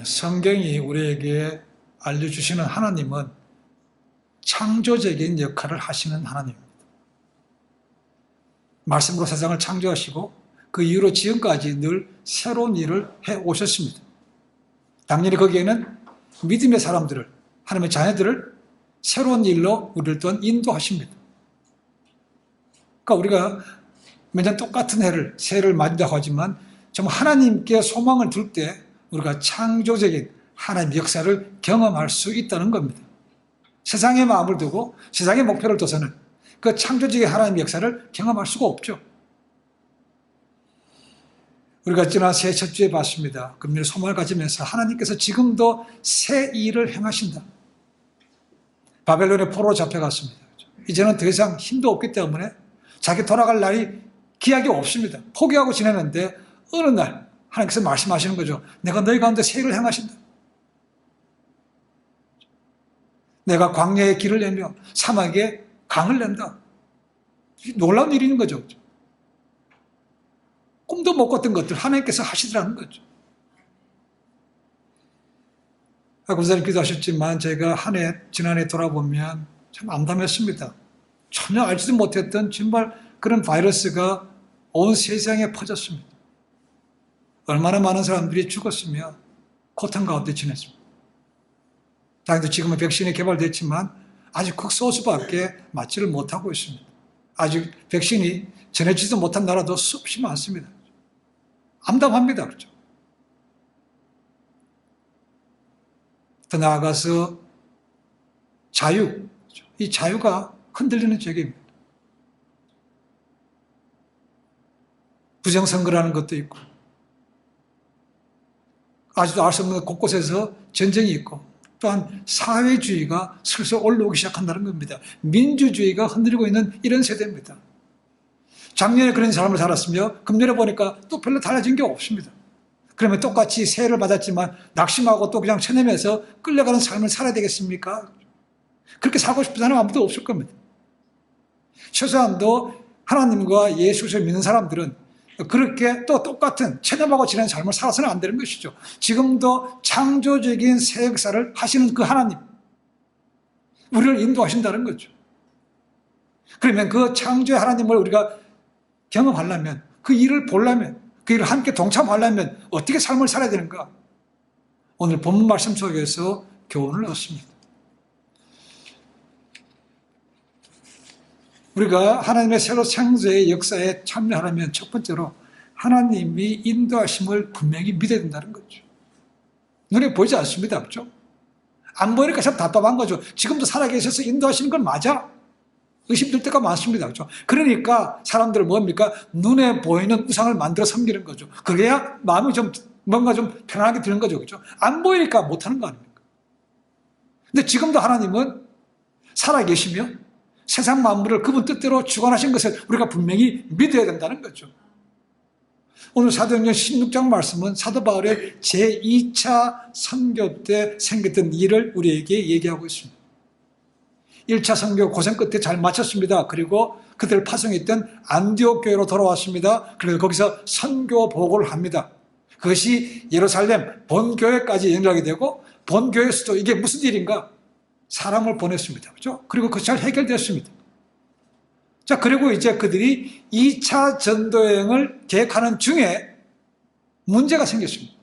성경이 우리에게 알려주시는 하나님은 창조적인 역할을 하시는 하나님입니다. 말씀으로 세상을 창조하시고 그 이후로 지금까지 늘 새로운 일을 해오셨습니다. 당연히 거기에는 믿음의 사람들을, 하나님의 자녀들을 새로운 일로 우리를 또한 인도하십니다. 그러니까 우리가 매년 똑같은 새해를 맞이한다고 하지만 정말 하나님께 소망을 둘 때 우리가 창조적인 하나님의 역사를 경험할 수 있다는 겁니다. 세상에 마음을 두고 세상의 목표를 둬서는 그 창조적인 하나님의 역사를 경험할 수가 없죠. 우리가 지난 새해 첫 주에 봤습니다. 금요일 소망을 가지면서 하나님께서 지금도 새 일을 행하신다. 바벨론의 포로로 잡혀갔습니다. 이제는 더 이상 힘도 없기 때문에 자기 돌아갈 날이 기약이 없습니다. 포기하고 지내는데 어느 날 하나님께서 말씀하시는 거죠. 내가 너희 가운데 새 일을 행하신다. 내가 광야에 길을 내며 사막에 강을 낸다. 놀라운 일인 거죠. 꿈도 못 꿨던 것들 하나님께서 하시더라는 거죠. 목사님 기도하셨지만 제가 지난해 돌아보면 참 암담했습니다. 전혀 알지도 못했던 정말 그런 바이러스가 온 세상에 퍼졌습니다. 얼마나 많은 사람들이 죽었으며 고통 가운데 지냈습니다. 다행히도 지금은 백신이 개발됐지만 아직 극소수밖에 맞지를 못하고 있습니다. 아직 백신이 전해지지도 못한 나라도 수없이 많습니다. 암담합니다. 그렇죠? 더 나아가서 자유, 이 자유가 흔들리는 지역입니다. 부정선거라는 것도 있고 아직도 알 수 없는 곳곳에서 전쟁이 있고 또한 사회주의가 슬슬 올라오기 시작한다는 겁니다. 민주주의가 흔들리고 있는 이런 세대입니다. 작년에 그런 삶을 살았으며 금년에 보니까 또 별로 달라진 게 없습니다. 그러면 똑같이 세해를 받았지만 낙심하고 또 그냥 쳐내면서 끌려가는 삶을 살아야 되겠습니까? 그렇게 살고 싶은 사람 아무도 없을 겁니다. 최소한도 하나님과 예수를 믿는 사람들은 그렇게 또 똑같은 체념하고 지내는 삶을 살아서는 안 되는 것이죠. 지금도 창조적인 새 역사를 하시는 그 하나님, 우리를 인도하신다는 거죠. 그러면 그 창조의 하나님을 우리가 경험하려면, 그 일을 보려면, 그 일을 함께 동참하려면 어떻게 삶을 살아야 되는가? 오늘 본문 말씀 속에서 교훈을 얻습니다. 우리가 하나님의 새로 창조의 역사에 참여하려면 첫 번째로 하나님이 인도하심을 분명히 믿어야 된다는 거죠. 눈에 보이지 않습니다. 그렇죠? 안 보이니까 참 답답한 거죠. 지금도 살아계셔서 인도하시는 건 맞아? 의심될 때가 많습니다. 그렇죠? 그러니까 사람들은 뭡니까? 눈에 보이는 우상을 만들어 섬기는 거죠. 그래야 마음이 뭔가 좀 편안하게 드는 거죠. 그렇죠? 안 보이니까 못하는 거 아닙니까? 근데 지금도 하나님은 살아계시며 세상 만물을 그분 뜻대로 주관하신 것을 우리가 분명히 믿어야 된다는 거죠. 오늘 사도행전 16장 말씀은 사도 바울의 제2차 선교 때 생겼던 일을 우리에게 얘기하고 있습니다. 1차 선교 고생 끝에 잘 마쳤습니다. 그리고 그들을 파송했던 안디옥 교회로 돌아왔습니다. 그래서 거기서 선교 보고를 합니다. 그것이 예루살렘 본교회까지 연락이 되고 본교회에서도 이게 무슨 일인가? 사람을 보냈습니다. 그렇죠? 그리고 그것이 잘 해결됐습니다. 자, 그리고 이제 그들이 2차 전도여행을 계획하는 중에 문제가 생겼습니다.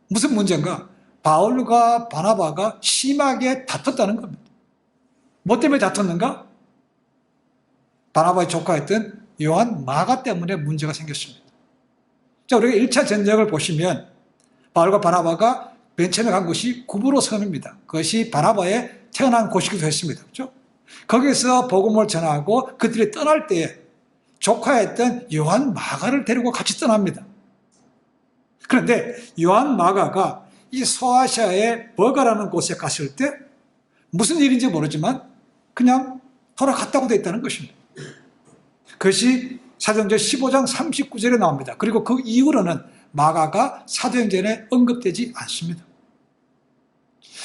무슨 문제인가? 바울과 바나바가 심하게 다퉜다는 겁니다. 뭐 때문에 다퉜는가? 바나바의 조카였던 요한 마가 때문에 문제가 생겼습니다. 자, 우리가 1차 전쟁을 보시면 바울과 바나바가 맨 처음에 간 곳이 구브로 섬입니다. 그것이 바나바의 태어난 곳이기도 했습니다. 그렇죠? 거기서 복음을 전하고 그들이 떠날 때 조카였던 요한 마가를 데리고 같이 떠납니다. 그런데 요한 마가가 이 소아시아의 버가라는 곳에 갔을 때 무슨 일인지 모르지만 그냥 돌아갔다고 되어 있다는 것입니다. 그것이 사도행전 15장 39절에 나옵니다. 그리고 그 이후로는 마가가 사도행전에 언급되지 않습니다.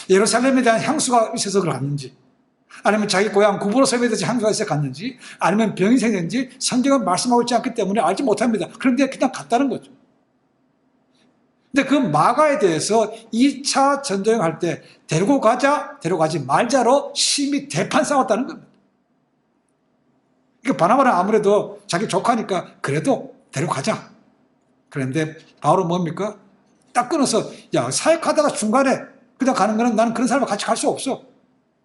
예루살렘에 대한 향수가 있어서 그랬는지, 아니면 자기 고향 구브로 섬에 대해서 향수가 있어서 갔는지, 아니면 병이 생겼는지 성경은 말씀하고 있지 않기 때문에 알지 못합니다. 그런데 그냥 갔다는 거죠. 근데 그 마가에 대해서 2차 전쟁할 때 데리고 가자, 데려가지 말자로 심히 대판 싸웠다는 겁니다. 그러니까 바나바는 아무래도 자기 조카니까 그래도 데려가자. 그런데 바울은 뭡니까? 딱 끊어서, 야, 사역하다가 중간에 그냥 가는 거는 나는 그런 사람과 같이 갈 수 없어.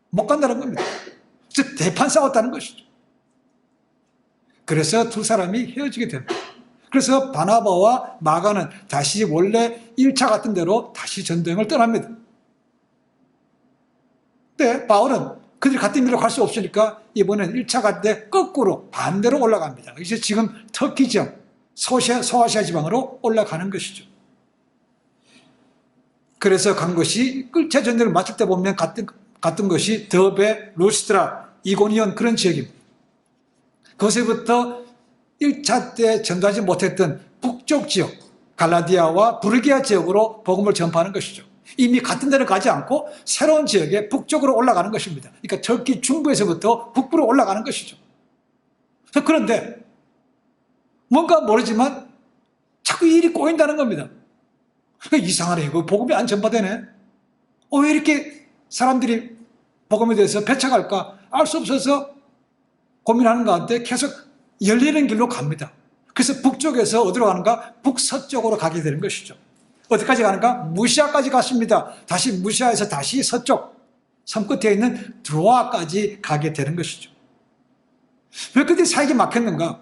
못 간다는 겁니다. 즉, 대판 싸웠다는 것이죠. 그래서 두 사람이 헤어지게 됩니다. 그래서 바나바와 마가는 다시 원래 1차 같은 대로 다시 전쟁을 떠납니다. 근데 바울은 그들이 같은 길로 갈 수 없으니까 이번엔 1차 갈 때 거꾸로 반대로 올라갑니다. 이제 지금 터키 지역, 소아시아 지방으로 올라가는 것이죠. 그래서 간 것이 끌차 전쟁을 마칠 때 보면 갔던 것이 더베, 루스트라, 이고니온 그런 지역입니다. 거기서부터 1차 때 전도하지 못했던 북쪽 지역, 갈라디아와 부르기아 지역으로 복음을 전파하는 것이죠. 이미 같은 데를 가지 않고 새로운 지역에 북쪽으로 올라가는 것입니다. 그러니까 터키 중부에서부터 북부로 올라가는 것이죠. 그런데 뭔가 모르지만 자꾸 일이 꼬인다는 겁니다. 이상하네. 이거 복음이 안 전파되네. 왜 이렇게 사람들이 복음에 대해서 배척할까? 알 수 없어서 고민하는 가운데 계속 열리는 길로 갑니다. 그래서 북쪽에서 어디로 가는가? 북서쪽으로 가게 되는 것이죠. 어디까지 가는가? 무시아까지 갔습니다. 다시 무시아에서 다시 서쪽, 섬 끝에 있는 드로아까지 가게 되는 것이죠. 왜 그때 사역이 막혔는가?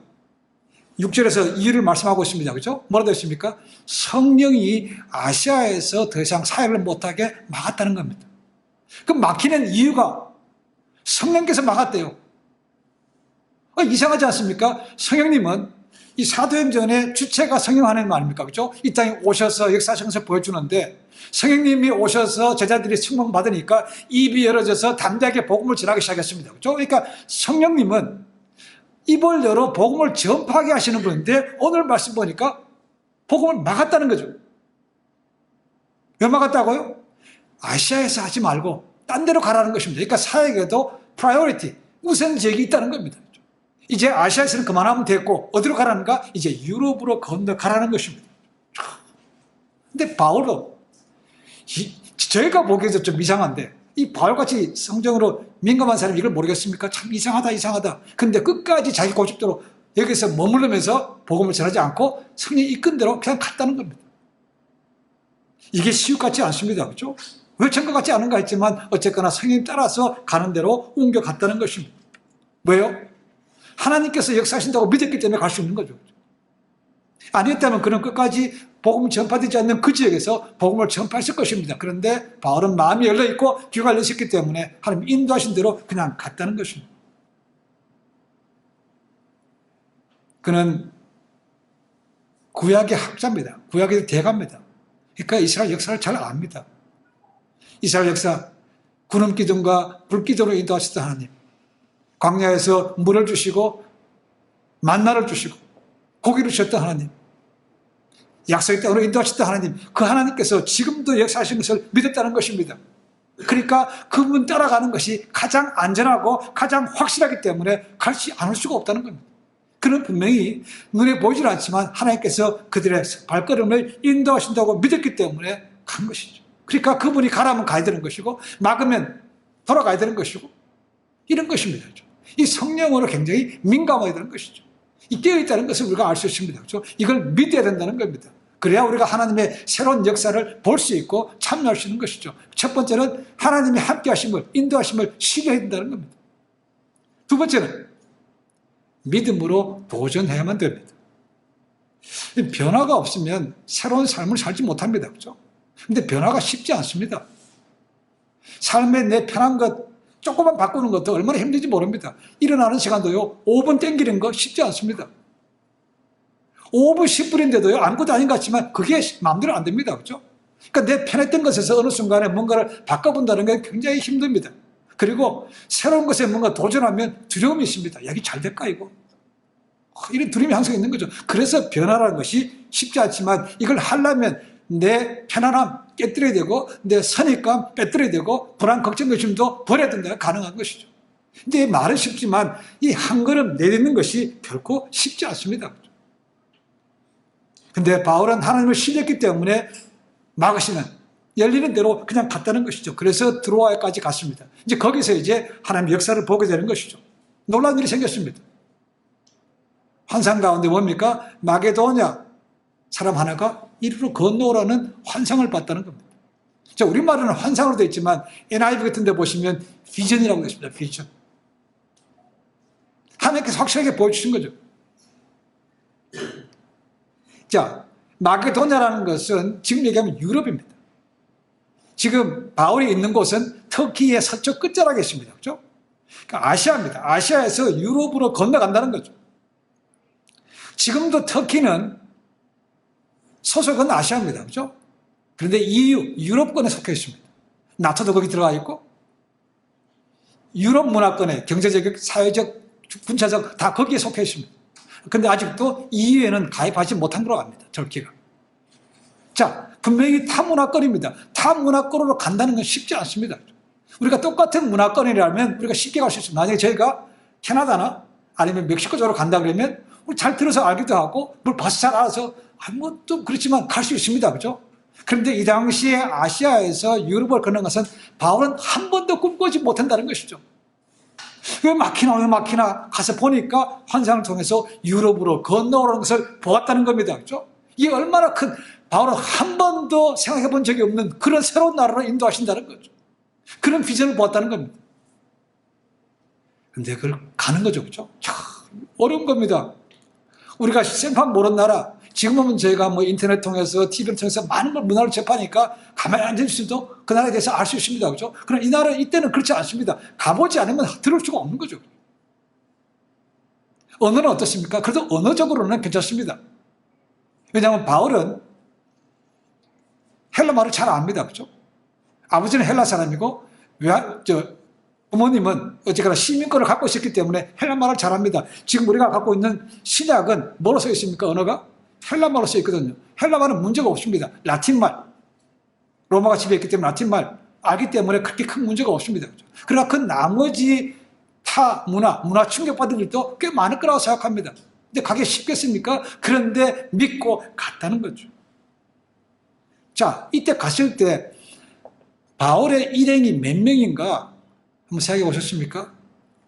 6절에서 이유를 말씀하고 있습니다. 그죠? 뭐라고 했습니까? 성령이 아시아에서 더 이상 사역을 못하게 막았다는 겁니다. 그 막히는 이유가 성령께서 막았대요. 이상하지 않습니까? 성령님은 이 사도행전의 주체가 성령 하나님 아닙니까? 그죠? 이 땅에 오셔서 역사하시면서 보여주는데 성령님이 오셔서 제자들이 성령 받으니까 입이 열어져서 담대하게 복음을 전하기 시작했습니다. 그죠? 그러니까 성령님은 입을 열어 복음을 전파하게 하시는 분인데 오늘 말씀 보니까 복음을 막았다는 거죠. 왜 막았다고요? 아시아에서 하지 말고 딴 데로 가라는 것입니다. 그러니까 사역에도 프라이어리티, 우선지역이 있다는 겁니다. 이제 아시아에서는 그만하면 됐고 어디로 가라는가? 이제 유럽으로 건너가라는 것입니다. 근데 바울도 저희가 보기에도 좀 이상한데 이 바울같이 성경으로 민감한 사람이 이걸 모르겠습니까? 참 이상하다. 근데 끝까지 자기 고집대로 여기서 머무르면서 복음을 전하지 않고 성령이 이끈 대로 그냥 갔다는 겁니다. 이게 시육 같지 않습니다. 그렇죠? 왜 천국 같지 않은가 했지만 어쨌거나 성령님 따라서 가는 대로 옮겨갔다는 것입니다. 왜요? 하나님께서 역사하신다고 믿었기 때문에 갈 수 있는 거죠. 아니었다면 그는 끝까지 복음이 전파되지 않는 그 지역에서 복음을 전파했을 것입니다. 그런데 바울은 마음이 열려있고 귀가 열렸기 때문에 하나님 인도하신 대로 그냥 갔다는 것입니다. 그는 구약의 학자입니다. 구약의 대가입니다. 그러니까 이스라엘 역사를 잘 압니다. 이스라엘 역사, 구름 기둥과 불 기둥으로 인도하셨던 하나님, 광야에서 물을 주시고 만나를 주시고 고기를 주셨던 하나님, 약속의 땅으로 인도하셨던 하나님, 그 하나님께서 지금도 역사하시는 것을 믿었다는 것입니다. 그러니까 그분 따라가는 것이 가장 안전하고 가장 확실하기 때문에 같이 않을 수가 없다는 겁니다. 그는 분명히 눈에 보이질 않지만 하나님께서 그들의 발걸음을 인도하신다고 믿었기 때문에 간 것이죠. 그러니까 그분이 가라면 가야 되는 것이고 막으면 돌아가야 되는 것이고 이런 것입니다. 이 성령으로 굉장히 민감해야 되는 것이죠. 이 깨어있다는 것을 우리가 알 수 있습니다. 그렇죠? 이걸 믿어야 된다는 겁니다. 그래야 우리가 하나님의 새로운 역사를 볼 수 있고 참여할 수 있는 것이죠. 첫 번째는 하나님의 함께 하심을, 인도하심을 신뢰해야 된다는 겁니다. 두 번째는 믿음으로 도전해야만 됩니다. 변화가 없으면 새로운 삶을 살지 못합니다. 그렇죠? 근데 변화가 쉽지 않습니다. 삶에 내 편한 것 조금만 바꾸는 것도 얼마나 힘든지 모릅니다. 일어나는 시간도요 5분 땡기는 거 쉽지 않습니다. 5분 10분인데도요 아무것도 아닌 것 같지만 그게 마음대로 안 됩니다. 그렇죠? 그러니까 내 편했던 것에서 어느 순간에 뭔가를 바꿔본다는 게 굉장히 힘듭니다. 그리고 새로운 것에 뭔가 도전하면 두려움이 있습니다. 여기 잘 될까 이거? 이런 두려움이 항상 있는 거죠. 그래서 변화라는 것이 쉽지 않지만 이걸 하려면 내 편안함 깨뜨려야 되고 내 선입감 빼뜨려야 되고 불안 걱정 의심도 버려야 된다 가능한 것이죠. 근데 말은 쉽지만 이 한 걸음 내딛는 것이 결코 쉽지 않습니다. 근데 바울은 하나님을 신뢰했기 때문에 막으시는, 열리는 대로 그냥 갔다는 것이죠. 그래서 드로아에까지 갔습니다. 이제 거기서 이제 하나님의 역사를 보게 되는 것이죠. 놀라운 일이 생겼습니다. 환상 가운데 뭡니까? 마게도냐 사람 하나가 이리로 건너오라는 환상을 봤다는 겁니다. 자, 우리말은 환상으로 되어 있지만 NIV 같은 데 보시면 비전이라고 되어 있습니다. 비전. 하나님께서 확실하게 보여주신 거죠. 자, 마게도냐라는 것은 지금 얘기하면 유럽입니다. 지금 바울이 있는 곳은 터키의 서쪽 끝자락에 있습니다. 그렇죠? 그러니까 아시아입니다. 아시아에서 유럽으로 건너간다는 거죠. 지금도 터키는 소속은 아시아입니다. 그렇죠? 그런데 EU, 유럽권에 속해 있습니다. 나토도 거기 들어가 있고 유럽 문화권에 경제적, 사회적, 군사적 다 거기에 속해 있습니다. 그런데 아직도 EU에는 가입하지 못한 걸로 압니다. 터키가. 자, 분명히 타문화권입니다. 타문화권으로 간다는 건 쉽지 않습니다. 우리가 똑같은 문화권이라면 우리가 쉽게 갈 수 있습니다. 만약에 저희가 캐나다나 아니면 멕시코 쪽으로 간다 그러면 우리 잘 들어서 알기도 하고 뭘 봐서 잘 알아서 뭐 또 그렇지만 갈 수 있습니다. 그렇죠? 그런데 이 당시에 아시아에서 유럽을 걷는 것은 바울은 한 번도 꿈꾸지 못한다는 것이죠. 왜 막히나 가서 보니까 환상을 통해서 유럽으로 건너오는 것을 보았다는 겁니다. 그렇죠? 이게 얼마나 큰, 바울은 한 번도 생각해 본 적이 없는 그런 새로운 나라로 인도하신다는 거죠. 그런 비전을 보았다는 겁니다. 근데 그걸 가는 거죠. 그렇죠? 참 어려운 겁니다. 우리가 생판 모르는 나라, 지금은 저희가 뭐 인터넷 통해서 TV를 통해서 많은 걸 문화를 접하니까 가만히 앉아있어도 그 나라에 대해서 알 수 있습니다. 그렇죠? 그러나 이 나라는 이때는 그렇지 않습니다. 가보지 않으면 들을 수가 없는 거죠. 언어는 어떻습니까? 그래도 언어적으로는 괜찮습니다. 왜냐하면 바울은 헬라말을 잘 압니다. 그렇죠? 아버지는 헬라 사람이고 부모님은 어쨌거나 시민권을 갖고 있었기 때문에 헬라말을 잘합니다. 지금 우리가 갖고 있는 신약은 뭐로 써 있습니까? 언어가? 헬라말로 써 있거든요. 헬라말은 문제가 없습니다. 라틴말, 로마가 지배했기 때문에 라틴말 알기 때문에 그렇게 큰 문제가 없습니다. 그러나 그 나머지 타 문화 충격받은 일도 꽤 많을 거라고 생각합니다. 근데 가기 쉽겠습니까? 그런데 믿고 갔다는 거죠. 자, 이때 갔을 때 바울의 일행이 몇 명인가 한번 생각해 보셨습니까?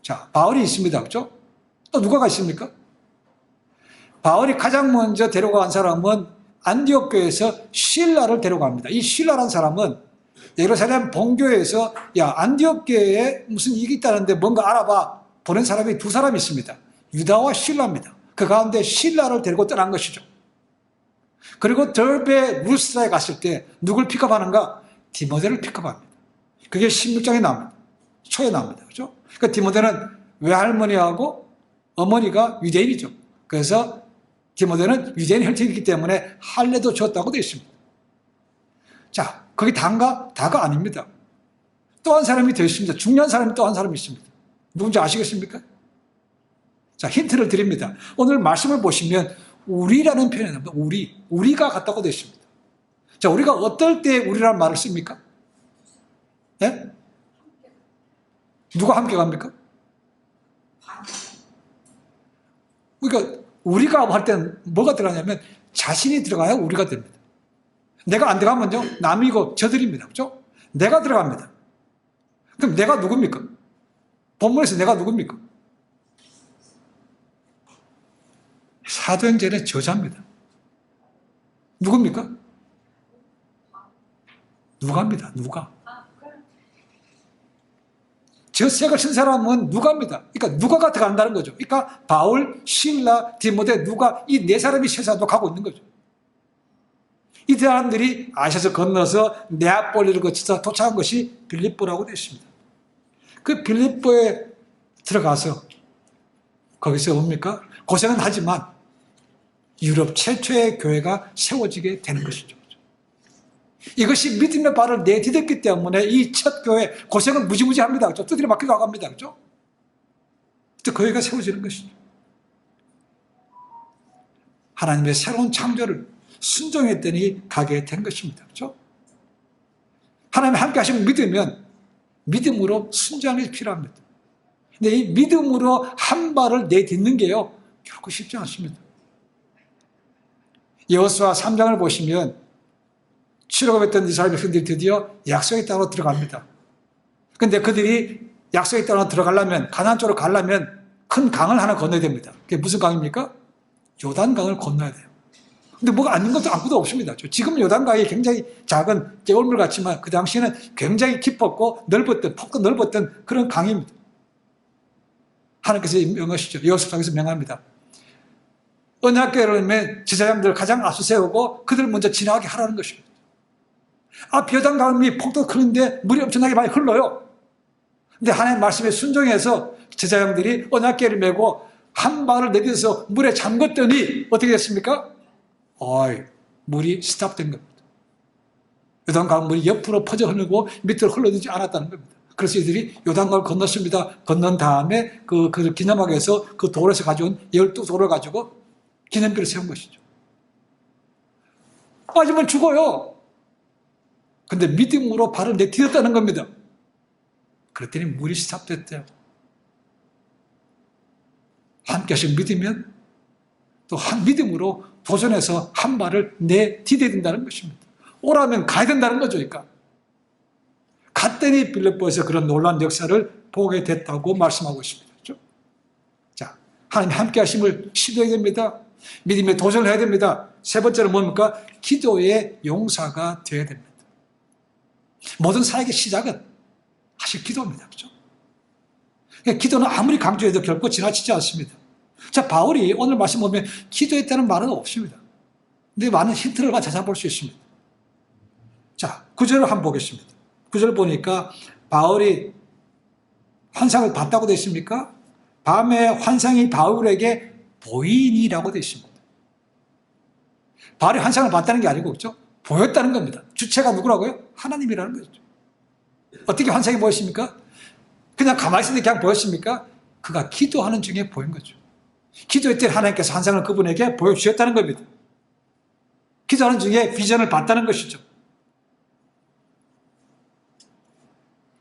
자, 바울이 있습니다. 그렇죠? 또 누가 있습니까? 바울이 가장 먼저 데려간 사람은 안디옥 교회에서 실라를 데려갑니다. 이 실라라는 사람은 예루살렘 본교회에서 야, 안디옥 교회에 무슨 일이 있다는데 뭔가 알아봐 보낸 사람이 두 사람이 있습니다. 유다와 실라입니다. 그 가운데 실라를 데리고 떠난 것이죠. 그리고 더베 루스라에 갔을 때 누굴 픽업하는가? 디모데를 픽업합니다. 그게 16장에 나옵니다. 초에 나옵니다. 그렇죠? 그러니까 디모데는 외할머니하고 어머니가 유대인이죠. 그래서 디모데는 유대인 혈통이기 때문에 할례도 줬다고 되어 있습니다. 자, 거기 다인가? 다가 아닙니다. 또 한 사람이 더 있습니다. 중요한 사람이 또 한 사람이 있습니다. 누군지 아시겠습니까? 자, 힌트를 드립니다. 오늘 말씀을 보시면 우리라는 표현이 나옵니다. 우리가 같다고 되어 있습니다. 자, 우리가 어떨 때 우리라는 말을 씁니까? 예? 누가 함께 갑니까? 그러니까 우리가 할 때는 뭐가 들어가냐면 자신이 들어가야 우리가 됩니다. 내가 안 들어가면요, 남이고 저들입니다. 그렇죠? 내가 들어갑니다. 그럼 내가 누굽니까? 본문에서 내가 누굽니까? 사도행전의 저자입니다. 누굽니까? 누가입니다. 누가. 저 색을 쓴 사람은 누가입니다. 그러니까 누가가 들어간다는 거죠. 그러니까 바울, 실라, 디모데, 누가 이 네 사람이 세상도 가고 있는 거죠. 이 사람들이 아시아에서 건너서 네아폴리를 거쳐서 도착한 것이 빌립보라고 되어 있습니다. 그 빌립보에 들어가서 거기서 뭡니까? 고생은 하지만 유럽 최초의 교회가 세워지게 되는 것이죠. 이것이 믿음의 발을 내디뎠기 때문에 이 첫 교회 고생은 무지무지합니다. 그렇죠? 두드려 맞기도 하고 합니다. 그렇죠? 또 교회가 세워지는 것이죠. 하나님의 새로운 창조를 순종했더니 가게 된 것입니다. 그렇죠? 하나님 함께 하시면 믿으면 믿음으로 순종이 필요합니다. 근데 이 믿음으로 한 발을 내딛는 게요, 결코 쉽지 않습니다. 여호수아 3장을 보시면 실업했던 이스라엘 백성들이 드디어 약속의 땅으로 들어갑니다. 근데 그들이 약속의 땅으로 들어가려면, 가나안 쪽으로 가려면 큰 강을 하나 건너야 됩니다. 그게 무슨 강입니까? 요단강을 건너야 돼요. 근데 뭐가 아닌 것도 아무것도 없습니다. 지금 요단강이 굉장히 작은 떼울물 같지만 그 당시에는 굉장히 깊었고 넓었던, 폭도 넓었던 그런 강입니다. 하나님께서 명하시죠. 여호수아에서 명합니다. 언약궤를 제사장들 가장 앞서 세우고 그들 먼저 지나가게 하라는 것입니다. 앞 요단강이 폭도 크는데 물이 엄청나게 많이 흘러요. 근데 하나님의 말씀에 순종해서 제사장들이 언약궤를 메고 한 방울을 내려서 물에 잠궜더니 어떻게 됐습니까? 물이 스탑된 겁니다. 요단강 물이 옆으로 퍼져 흐르고 밑으로 흘러들지 않았다는 겁니다. 그래서 이들이 요단강을 건넜습니다. 건넌 다음에 그 기념하기 위해서 그 돌에서 가져온 12돌을 가지고 기념비를 세운 것이죠. 빠지면 죽어요. 근데 믿음으로 발을 내딛었다는 겁니다. 그랬더니 물이 스탑됐대요. 함께 하신 믿으면 또 한 믿음으로 도전해서 한 발을 내딛어야 된다는 것입니다. 오라면 가야 된다는 거죠. 그러니까 갔더니 빌립보에서 그런 놀라운 역사를 보게 됐다고 말씀하고 있습니다. 그렇죠? 자, 하나님 함께 하심을 시도해야 됩니다. 믿음에 도전을 해야 됩니다. 세 번째로 뭡니까? 기도의 용사가 되어야 됩니다. 모든 사역의 시작은 사실 기도입니다. 그렇죠? 기도는 아무리 강조해도 결코 지나치지 않습니다. 자, 바울이 오늘 말씀 보면 기도했다는 말은 없습니다. 근데 많은 힌트를 찾아볼 수 있습니다. 자, 9절을 한번 보겠습니다. 9절 보니까 바울이 환상을 봤다고 되어 있습니까? 밤에 환상이 바울에게 보이니라고 되어 있습니다. 바울이 환상을 봤다는 게 아니고, 그렇죠? 보였다는 겁니다. 주체가 누구라고요? 하나님이라는 거죠. 어떻게 환상이 보였습니까? 그냥 가만히 있는데 그냥 보였습니까? 그가 기도하는 중에 보인 거죠. 기도할 때 하나님께서 환상을 그분에게 보여주셨다는 겁니다. 기도하는 중에 비전을 봤다는 것이죠.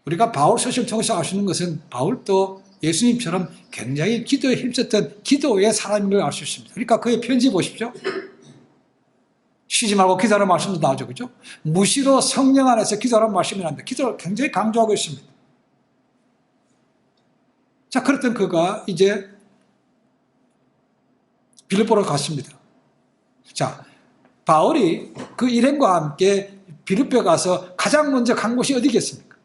우리가 바울 서신을 통해서 알 수 있는 것은 바울도 예수님처럼 굉장히 기도에 힘썼던 기도의 사람인 걸 알 수 있습니다. 그러니까 그의 편지 보십시오. 쉬지 말고 기도하는 말씀도 나오죠. 그죠? 무시로 성령 안에서 기도하는 말씀이 나옵니다. 기도를 굉장히 강조하고 있습니다. 자, 그랬던 그가 이제 빌립보로 갔습니다. 자, 바울이 그 일행과 함께 빌립보에 가서 가장 먼저 간 곳이 어디겠습니까?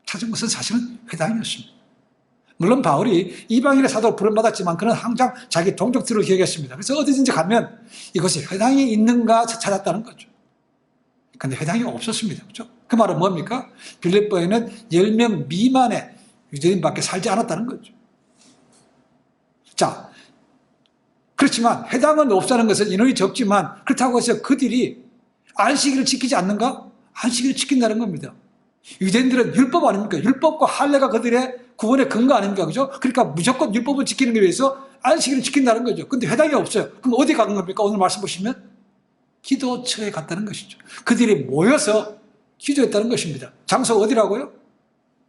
찾은 것은 사실은 회당이었습니다. 물론 바울이 이방인의 사도로 부름받았지만 그는 항상 자기 동족들을 기억했습니다. 그래서 어디든지 가면 이것이 회당이 있는가 찾았다는 거죠. 그런데 회당이 없었습니다. 그렇죠? 그 말은 뭡니까? 빌립보에는 10명 미만의 유대인밖에 살지 않았다는 거죠. 자, 그렇지만 회당은 없다는 것은 인원이 적지만 그렇다고 해서 그들이 안식일을 지키지 않는가? 안식일을 지킨다는 겁니다. 유대인들은 율법 아닙니까? 율법과 할례가 그들의 구원의 근거 아닙니까? 그죠? 그러니까 무조건 율법을 지키는 게 위해서 안식일을 지킨다는 거죠. 근데 회당이 없어요. 그럼 어디 가는 겁니까? 오늘 말씀 보시면 기도처에 갔다는 것이죠. 그들이 모여서 기도했다는 것입니다. 장소가 어디라고요?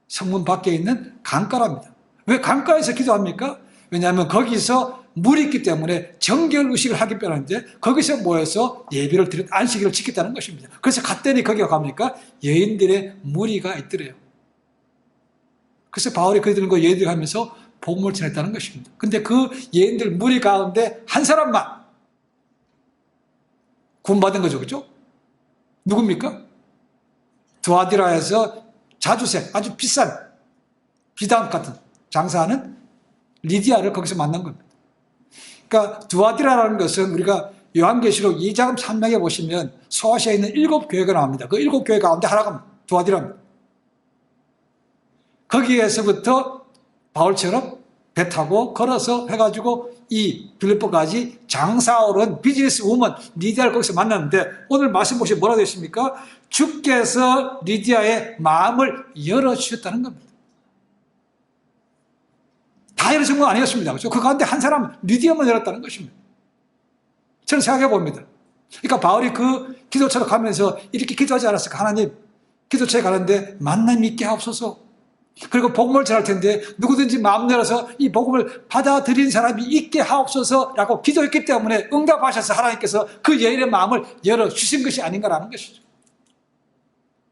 성문 밖에 있는 강가랍니다. 왜 강가에서 기도합니까? 왜냐하면 거기서 물이 있기 때문에 정결 의식을 하기 편한데 거기서 모여서 예배를 드려 안식일을 지켰다는 것입니다. 그래서 갔더니 거기가 가보니까 여인들의 무리가 있더래요. 그래서 바울이 그들과 여인들 하면서 복음을 전했다는 것입니다. 근데 그 여인들 무리 가운데 한 사람만 구원받은 거죠. 그죠? 누굽니까? 두아디라에서 자주색, 아주 비싼 비단 같은 장사하는 리디아를 거기서 만난 겁니다. 그러니까 두아디라라는 것은 우리가 요한계시록 2장 3장에 보시면 소아시아에 있는 7교회가 나옵니다. 그 7교회 가운데 하나가 두아디라입니다. 거기에서부터 바울처럼 배 타고 걸어서 해가지고 이 빌립보까지 장사오른 비즈니스 우먼 리디아를 거기서 만났는데 오늘 말씀 보시면 뭐라고 되어 있습니까? 주께서 리디아의 마음을 열어주셨다는 겁니다. 다 열어준 건 아니었습니다. 그렇죠? 그 가운데 한 사람 리디아만 열었다는 것입니다. 저는 생각해 봅니다. 그러니까 바울이 그 기도처로 가면서 이렇게 기도하지 않았을까? 하나님, 기도처에 가는데 만남 있게 하옵소서. 그리고 복음을 전할 텐데 누구든지 마음 열어서 이 복음을 받아들인 사람이 있게 하옵소서라고 기도했기 때문에 응답하셔서 하나님께서 그 여인의 마음을 열어주신 것이 아닌가라는 것이죠.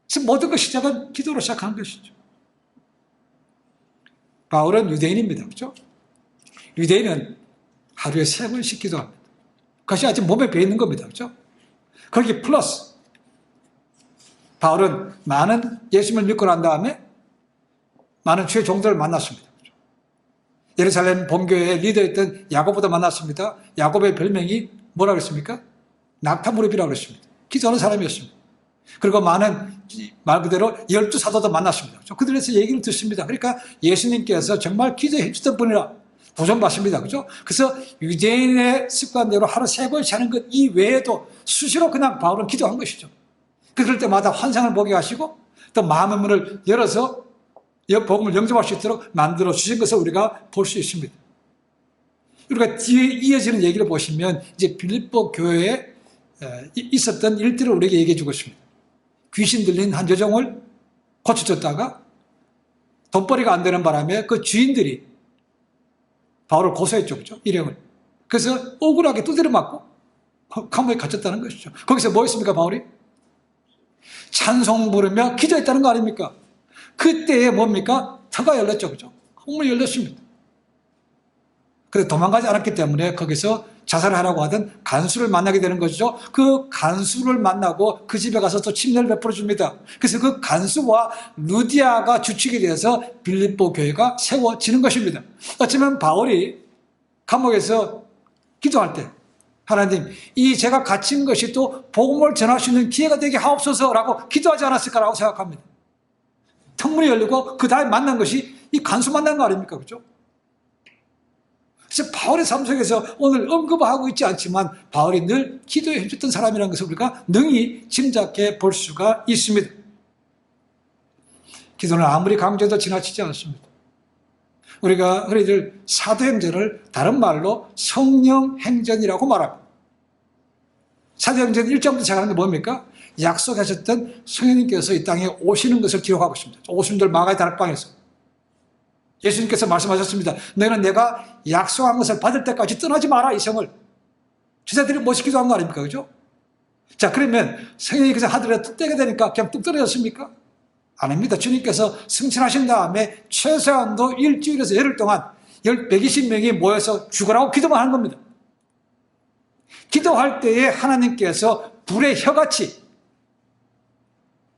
그래서 모든 것 시작은 기도로 시작하는 것이죠. 바울은 유대인입니다. 그렇죠? 유대인은 하루에 3번씩 기도합니다. 그것이 아직 몸에 배있는 겁니다. 그렇죠? 거기 플러스 바울은 많은 예수님을 믿고 난 다음에 많은 주의 종들을 만났습니다. 예루살렘 본교회의 리더였던 야고보도 만났습니다. 야고보의 별명이 뭐라고 했습니까? 낙타무릎이라고 했습니다. 기도하는 사람이었습니다. 그리고 많은 말 그대로 12사도도 만났습니다. 그들에서 얘기를 듣습니다. 그러니까 예수님께서 정말 기도해 주던 분이라 보존받습니다. 그죠? 그래서 유대인의 습관대로 하루 3번씩 하는 것 이외에도 수시로 그냥 바울은 기도한 것이죠. 그럴 때마다 환상을 보게 하시고 또 마음의 문을 열어서 복음을 영접할 수 있도록 만들어 주신 것을 우리가 볼 수 있습니다. 우리가 뒤에 이어지는 얘기를 보시면 이제 빌립보 교회에 있었던 일들을 우리에게 얘기해 주고 있습니다. 귀신 들린 한 여종을 고쳐줬다가 돈벌이가 안 되는 바람에 그 주인들이 바울을 고소했죠. 그죠? 일행을. 그래서 억울하게 두드려 맞고 감옥에 갇혔다는 것이죠. 거기서 뭐 했습니까, 바울이? 찬송 부르며 기도했다는 거 아닙니까? 그때에 뭡니까? 터가 열렸죠. 그죠? 문이 열렸습니다. 그래서 도망가지 않았기 때문에 거기서 자살을 하라고 하던 간수를 만나게 되는 것이죠. 그 간수를 만나고 그 집에 가서 또 침례를 베풀어 줍니다. 그래서 그 간수와 루디아가 주축이 되어서 빌립보 교회가 세워지는 것입니다. 어쩌면 바울이 감옥에서 기도할 때 하나님, 이 제가 갇힌 것이 또 복음을 전할 수 있는 기회가 되게 하옵소서라고 기도하지 않았을까라고 생각합니다. 턱문이 열리고 그 다음에 만난 것이 이 간수 만난 거 아닙니까? 그죠? 그래서 바울의 삶 속에서 오늘 언급하고 있지 않지만 바울이 늘 기도에 힘줬던 사람이라는 것을 우리가 능히 짐작해 볼 수가 있습니다. 기도는 아무리 강조해도 지나치지 않습니다. 우리가 흔히들 사도행전을 다른 말로 성령행전이라고 말합니다. 사도행전 1장부터 시작하는 게 뭡니까? 약속하셨던 성령님께서 이 땅에 오시는 것을 기록하고 있습니다. 오순절 마가의 다락방에서 예수님께서 말씀하셨습니다. 너희는 내가 약속한 것을 받을 때까지 떠나지 마라, 이 성을. 제자들이 못 시키도 한 거 아닙니까? 그죠? 자, 그러면 성령님께서 하늘에 뚝 떼게 되니까 그냥 뚝 떨어졌습니까? 아닙니다. 주님께서 승천하신 다음에 최소한도 일주일에서 열흘 동안 120명이 모여서 죽으라고 기도만 하는 겁니다. 기도할 때에 하나님께서 불의 혀같이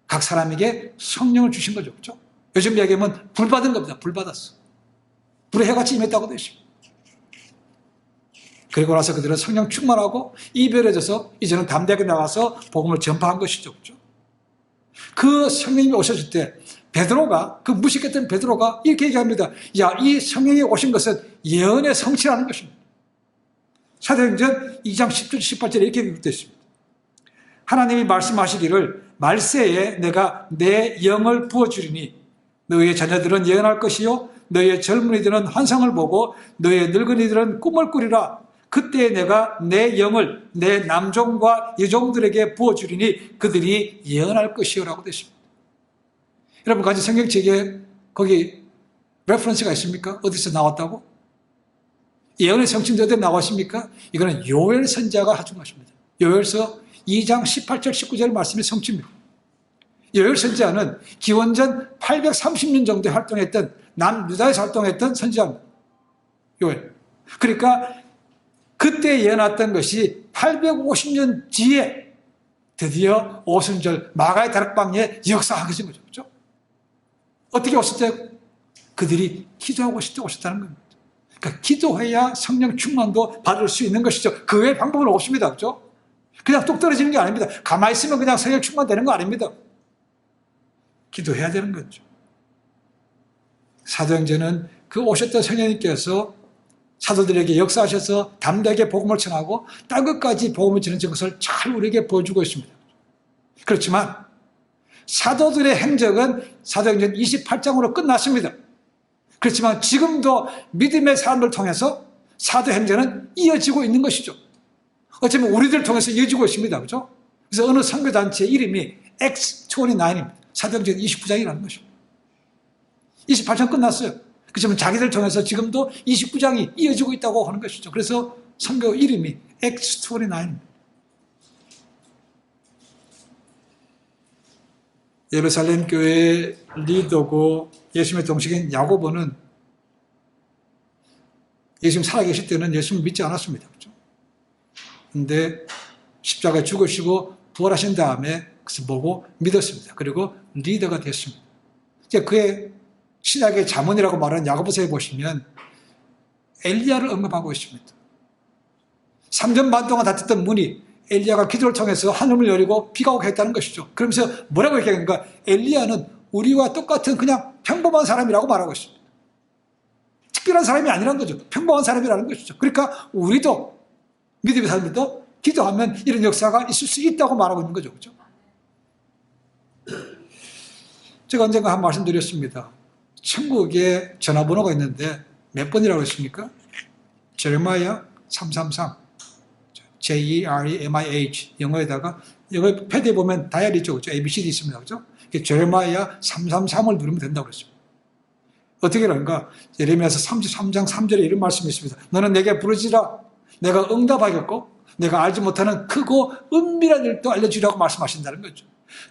각 사람에게 성령을 주신 거죠. 그렇죠? 요즘 얘기하면 불 받은 겁니다. 불 받았어. 불의 혀같이 임했다고 되어 있습니다. 그리고 나서 그들은 성령 충만하고 이별해져서 이제는 담대하게 나와서 복음을 전파한 것이죠. 그렇죠? 그 성령이 오셨을 때 베드로가, 그 무식했던 베드로가 이렇게 얘기합니다. 야, 이 성령이 오신 것은 예언의 성취라는 것입니다. 사도행전 2장 10절 18절에 이렇게 기록되어 있습니다. 하나님이 말씀하시기를 말세에 내가 내 영을 부어주리니 너희의 자녀들은 예언할 것이요 너희의 젊은이들은 환상을 보고 너희의 늙은이들은 꿈을 꾸리라. 그때 내가 내 영을 내 남종과 여종들에게 부어주리니 그들이 예언할 것이요라고 되십니다. 여러분 같이 성경책에 거기 레퍼런스가 있습니까? 어디서 나왔다고? 예언의 성취는 어디에 나왔습니까? 이거는 요엘 선지자가 하준 것입니다. 요엘서 2장 18절 19절 말씀이 성취입니다. 요엘 선지자는 기원전 830년 정도 활동했던 남유다에서 활동했던 선지자입니다. 요엘. 그러니까 그때 예언했던 것이 850년 뒤에 드디어 오순절 마가의 다락방에 역사하게 된 거죠. 그렇죠? 어떻게 오실 때? 그들이 기도하고 오실 때 오셨다는 겁니다. 그러니까 기도해야 성령 충만도 받을 수 있는 것이죠. 그 외의 방법은 없습니다. 그렇죠? 그냥 뚝 떨어지는 게 아닙니다. 가만히 있으면 그냥 성령 충만되는 거 아닙니다. 기도해야 되는 거죠. 사도행전은 그 오셨던 성령님께서 사도들에게 역사하셔서 담대하게 복음을 전하고 땅끝까지 복음을 전하는 것을 잘 우리에게 보여주고 있습니다. 그렇지만 사도들의 행적은 사도행전 28장으로 끝났습니다. 그렇지만 지금도 믿음의 사람을 통해서 사도행전은 이어지고 있는 것이죠. 어쩌면 우리들 통해서 이어지고 있습니다. 그렇죠? 그래서 어느 선교단체 이름이 X29입니다. 사도행전 29장이라는 것입니다. 28장 끝났어요. 그렇지만 자기들 통해서 지금도 29장이 이어지고 있다고 하는 것이죠. 그래서 선교 이름이 Acts 29입니다. 예루살렘 교회의 리더고 예수님의 동식인 야고보는 예수님 살아계실 때는 예수님을 믿지 않았습니다. 그렇죠? 근데 십자가에 죽으시고 부활하신 다음에 그것을 보고 믿었습니다. 그리고 리더가 됐습니다. 이제 그의 신약의 자문이라고 말하는 야고보서에 보시면 엘리야를 언급하고 있습니다. 3년 반 동안 닫혔던 문이 엘리야가 기도를 통해서 하늘을 열리고 비가 오게 했다는 것이죠. 그러면서 뭐라고 얘기하는가? 엘리야는 우리와 똑같은 그냥 평범한 사람이라고 말하고 있습니다. 특별한 사람이 아니라는 거죠. 평범한 사람이라는 것이죠. 그러니까 우리도 믿음의 사람들도 기도하면 이런 역사가 있을 수 있다고 말하고 있는 거죠. 그렇죠? 제가 언젠가 한 말씀 드렸습니다. 천국에 전화번호가 있는데 몇 번이라고 했습니까? 제레마야 333 J-E-R-E-M-I-H 영어에다가 영어 패드에 보면 다이얼이 있죠. 그렇죠? ABCD 있습니다. 그렇죠? 제레마야 333을 누르면 된다고 그랬습니다. 어떻게 그런가? 예레미야서 33장 3절에 이런 말씀이 있습니다. 너는 내게 부르지라 내가 응답하겠고 내가 알지 못하는 크고 은밀한 일도 알려주라고 말씀하신다는 거죠.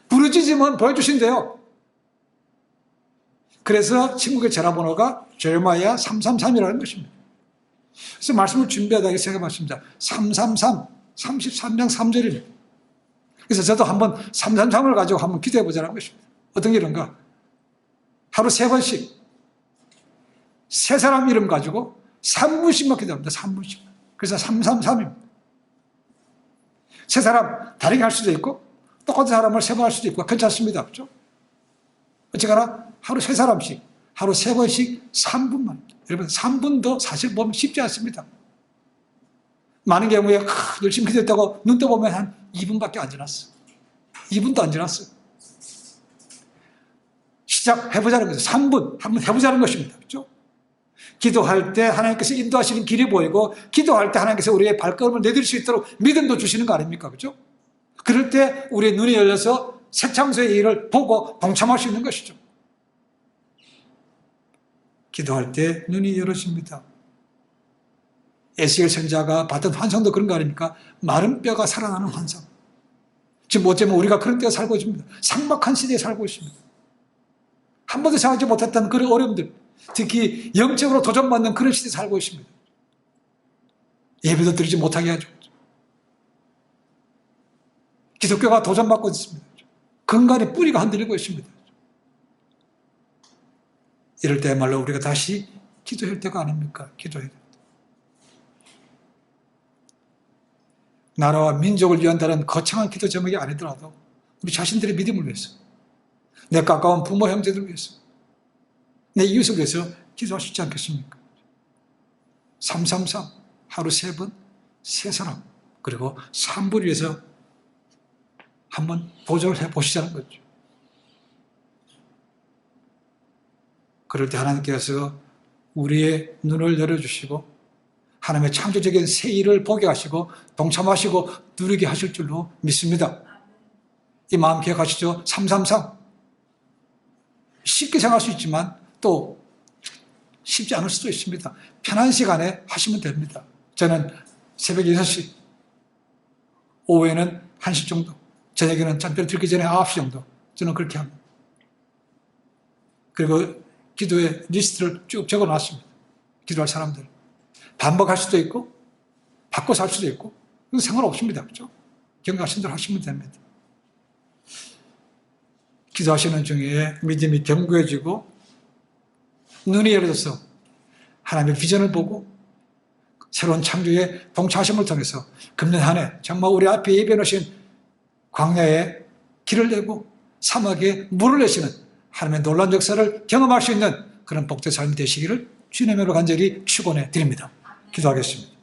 부르짖으면 보여주신대요. 그래서 천국의 전화번호가 제레마야 333이라는 것입니다. 그래서 말씀을 준비하다가 생각해봤습니다. 333, 33장 3절입니다. 그래서 저도 한번 333을 가지고 한번 기도해보자는 것입니다. 어떤 게 이런가? 하루 3번씩 세 사람 이름 가지고 3분씩만 기도합니다. 3분씩. 그래서 333입니다. 세 사람 다르게 할 수도 있고 똑같은 사람을 세 번 할 수도 있고 괜찮습니다. 그렇죠? 어쨌거나 하루 세 사람씩 하루 3번씩 3분만. 여러분 3분도 사실 보면 쉽지 않습니다. 많은 경우에 열심히 기도했다고 눈 떠보면 한 2분밖에 안 지났어. 2분도 안 지났어요. 시작해보자는 거죠. 3분 한번 해보자는 것입니다. 그렇죠? 기도할 때 하나님께서 인도하시는 길이 보이고 기도할 때 하나님께서 우리의 발걸음을 내딜 수 있도록 믿음도 주시는 거 아닙니까? 그렇죠? 그럴 때 우리의 눈이 열려서 새 창조의 일을 보고 동참할 수 있는 것이죠. 기도할 때 눈이 열어집니다. 에스겔 선지자가 봤던 환상도 그런 거 아닙니까? 마른 뼈가 살아나는 환상. 지금 어쩌면 우리가 그런 때에 살고 있습니다. 삭막한 시대에 살고 있습니다. 한 번도 생각하지 못했던 그런 어려움들, 특히 영적으로 도전받는 그런 시대에 살고 있습니다. 예배도 드리지 못하게 하죠. 기독교가 도전받고 있습니다. 근간의 뿌리가 흔들리고 있습니다. 이럴 때야말로 우리가 다시 기도할 때가 아닙니까? 기도해야 됩니다. 나라와 민족을 위한다는 거창한 기도 제목이 아니더라도 우리 자신들의 믿음을 위해서, 내 가까운 부모 형제들을 위해서, 내 이웃을 위해서 기도할 수 있지 않겠습니까? 333 하루 3번 세 사람 그리고 3분 위해서 한번 도전을 해보시자는 거죠. 그럴 때 하나님께서 우리의 눈을 열어주시고 하나님의 창조적인 새 일을 보게 하시고 동참하시고 누리게 하실 줄로 믿습니다. 이 마음 기억하시죠? 333 쉽게 생각할 수 있지만 또 쉽지 않을 수도 있습니다. 편한 시간에 하시면 됩니다. 저는 새벽 6시, 오후에는 1시 정도, 저녁에는 잠들 들기 전에 9시 정도 저는 그렇게 합니다. 그리고 기도의 리스트를 쭉 적어놨습니다. 기도할 사람들. 반복할 수도 있고 바꿔서 할 수도 있고 이건 상관없습니다. 그렇죠? 경각하신 대로 하시면 됩니다. 기도하시는 중에 믿음이 견고해지고 눈이 열려져서 하나님의 비전을 보고 새로운 창조의 동참하심을 통해서 금년 한 해 정말 우리 앞에 예비해 놓으신 광야에 길을 내고 사막에 물을 내시는 하나님의 놀라운 역사를 경험할 수 있는 그런 복된 삶이 되시기를 주님으로 간절히 축원해 드립니다. 기도하겠습니다.